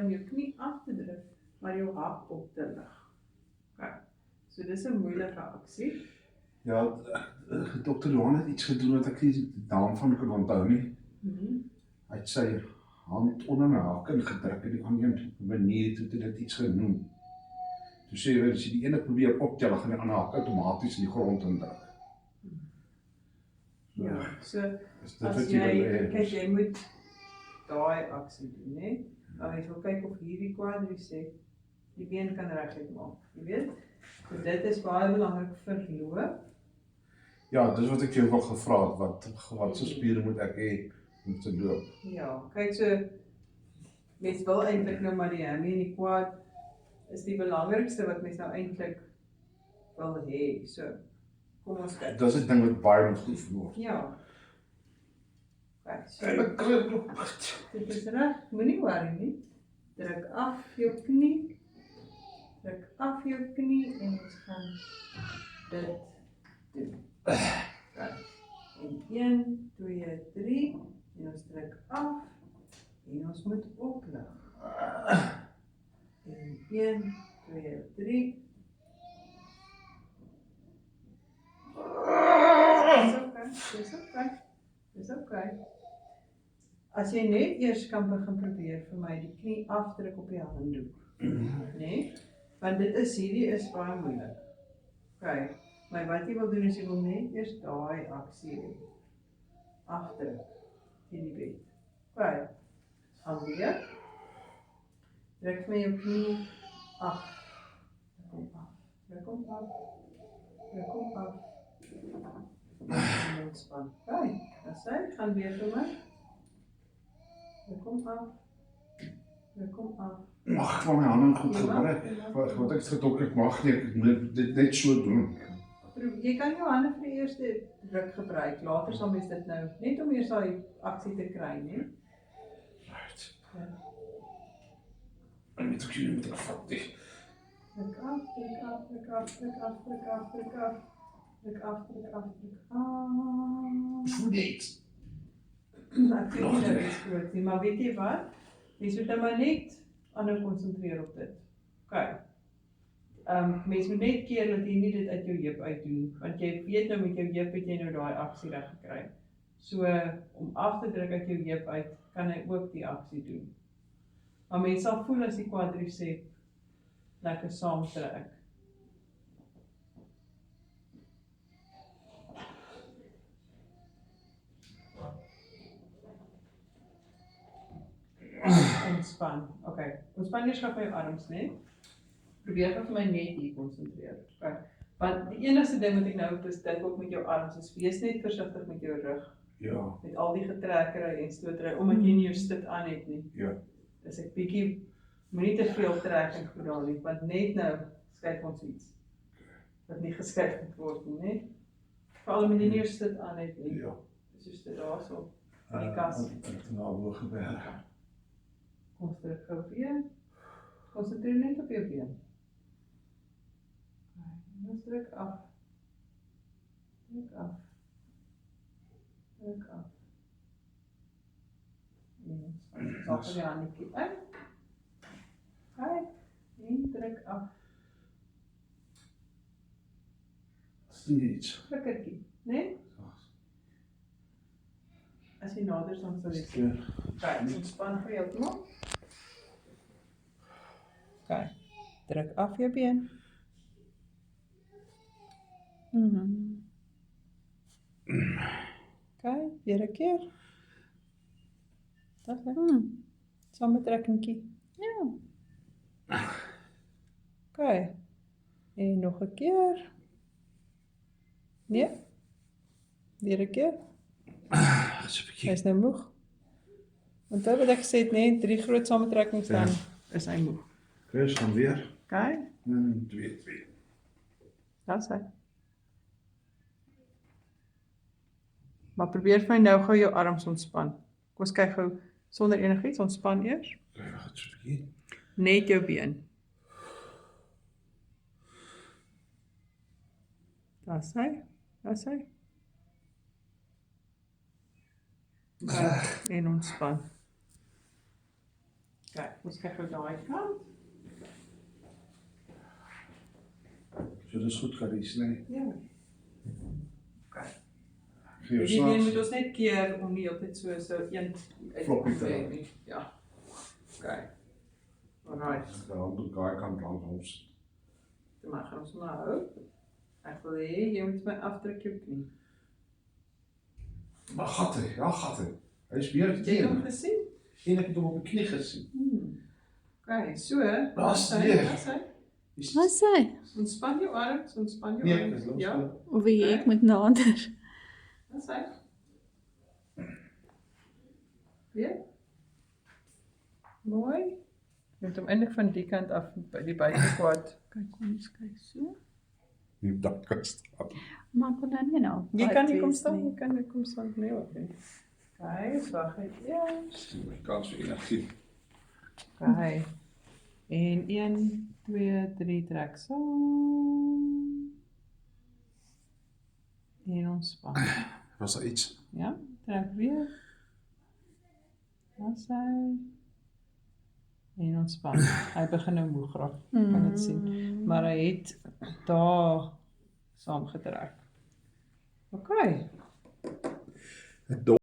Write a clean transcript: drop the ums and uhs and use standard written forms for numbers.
om jou knie af te druk, maar jou hak op te lig. Okay. So dis 'n moeilike aksie. Ja, dokter Johan het iets gedoen wat ek nie die naam van kan onthou nie. Hy het sy hand onder my haken gedruk en die ander manier toe dit iets genoem. Toe sê hy, as jy die ene probeer optel, dan gaan die ander hak outomaties in die grond indruk. Ja, so Is dit as wat jy, kyk, jy moet daai aksie doen, né? Nou jy wil kyk of hierdie quadriceps die been kan reguit maak, jy weet? So dit is baie belangrik vir loop. Ja, dis wat ek jou wel gevra het, wat so spiere moet ek hê om te loop? Ja, kyk, so mens wil eintlik nou maar die hammy en die quad is die belangrikste wat mens nou eintlik wil hê. So kom ons kyk. Dis 'n ding wat baie moet geoefen word. Ja. Kyk, so Ek dit is reg, moenie worry nie. Druk af jou knie. Druk af jou knie en ons gaan dit doen. Kyk. En 1, 2, 3 en ons druk af en ons moet oplig. En 1, 2, 3. Dis okay. Dis okay. As jy net eers kan begin probeer vir my die knie afdruk op die handdoek, né? Want dit is hierdie is baie moeilik. Okay. Maar wat jy wil doen is jy wil net eers daai aksie hê. Afdruk teen die bed. Okay. Gaan weer. Druk vir jou knie af. Kom af. Druk hom af. Druk hom af. En ontspan. Okay. As jy gaan weer vir my. Druk hom af. Druk hom af. mag van my hande goed gebruik. Wat ek gedok ek mag nie, ek moet dit net so doen. Jy kan jou hande vir die eerste druk gebruik. Later sal mens dit nou net om eers daai aksie te kry, né? Right. Ja. En met ek jullie moet ek vat die. Druk af, druk af, druk af, druk af, druk af, druk af. Druk af, druk af, druk af. Voel dit. Ek weet nie dat is groot nie, maar weet jy wat? Mens moet nou maar net ander konsentreer op dit. Okay. Mens moet net keer dat jy nie dit uit jou heup uit doen, want jy weet nou met jou heup het jy nou daai aksie reg gekry. So om af te druk uit jou heup uit, kan hy ook die aksie doen. Maar mens sal voel as die quadriceps lekker saamtrek. Ontspan. Okay. Ontspan eers gou jou arms, né? Probeer gou vir my net hier konsentreer. Okay. Want die enigste ding wat ek nou is dink ook met jou arms is wees net versigtig met jou rug. Ja. Met al die getrekkery en stootry omdat jy nie jou stit aan het nie. Ja. Dis ek bietjie moenie te veel trekking gedaan nie, want net nou skuif ons iets wat nie geskuif moet word nie, né? Veral omdat jy nie jou stit aan het nie. Ja. Dis soos dit daarso in die kas. Ek het nou al gewerk. Ons terug gou weer. Konsentreer net op jou been. En ons druk af. Druk af. Druk af. En ons sal vir die handjie uit. Kijk. En druk af. Sien iets. Flikkertjie, né? As jy nader dan sal jy Sien. Kijk, ontspan vir jou knop. Kijk, druk af jou been. Kijk, weer 'n keer. Dat is samentrekkingkie. Ja. Kijk. En nog 'n keer. Nee. Weer 'n keer. Hy is nou moeg. Onthou wat ek gesê het, nee, 3 groot samentrekkings dan is hy moeg. Chris, gaan weer. Kijk. 1, 2, 3. Dat is hy. Maar probeer vir my nou gou jou arms ontspan. Kom ons kyk gou sonder enigiets, ontspan eers. Ja, het so 'n bietjie. Net jou been. Dat is hy. Dat is hy. En ontspan. Kyk, ons kyk gou daai kant. So dis goed Karies, nee. Ja. Okay. Gee jou Die een moet snaaks. ons net keer om nie altyd so een Floppy te hê raak. nie. Ja. Okay. Alright. Dan moet daai kant langs ons. Dan mag ons maar hou. Ek wil hê jy moet my afdruk jou knie. Maar gatte, ja gatte. Hy is weer Het jy hom teen. gesien? En ek het hom op die knie gesien. Okay, so. Daar's hy, weer. daar's hy. Wat sê? Ontspan jou arms, ontspan jou Nee, arms. dis los. Ja, Of wie ek moet nader. daar's hy. Weer. Mooi. Jy moet hom eintlik van die kant af by die buitekwad. Kyk, kom ons kyk so. Nie op dat kan staan. Maar ek kon dan nie nou. Jy kan nie kom wees staan, nie. jy kan nie kom staan nie hoor. Okay, wag net eers. My kans vir energie. Okay. En 1, 2, 3 trek saam. En ontspan. Was daar iets? Ja, trek weer. Daar's hy. En ontspan. Hy begin nou moeg raak, kan dit sien. Maar hy het daar saamgetrek. Okay.